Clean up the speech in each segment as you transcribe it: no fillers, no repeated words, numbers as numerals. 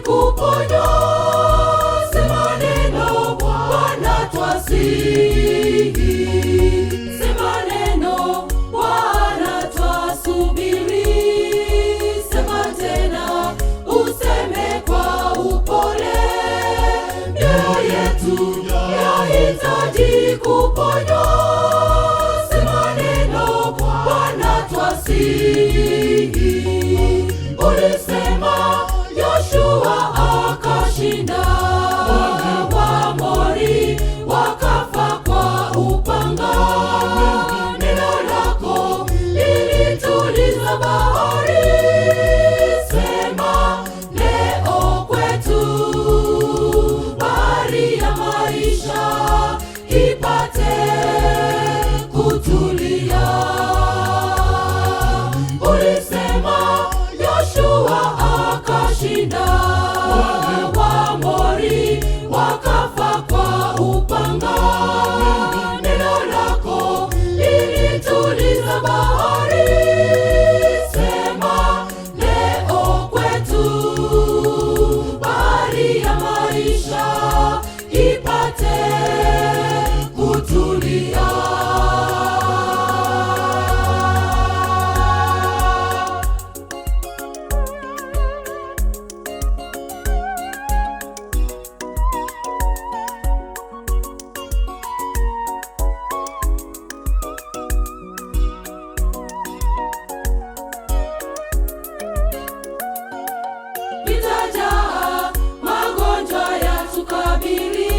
kuponya. Sema neno Bwana twasihi, sema neno Bwana twasubiri. Sema tena useme kwa upole, mioyo yetu yahitaji kuponywa. Sema neno Bwana twasihi. Ulisema Yoshua akashinda, Waamori wakafa kwa upanga. Neno lako lilituliza bahari. Sema leo kwetu bahari ya maisha ipate kutulia. Ulisema Yoshua akashinda, Waamori wakafa kwa upanga. Neno lako lilituliza bahari. Sema leo kwetu bahari ya maisha ipate kutulia. Vitajaa, magonjwa yatukabili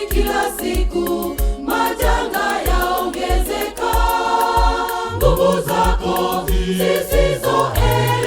kila siku, majanga yaongezeka. Nguvu zako zisizoelezeka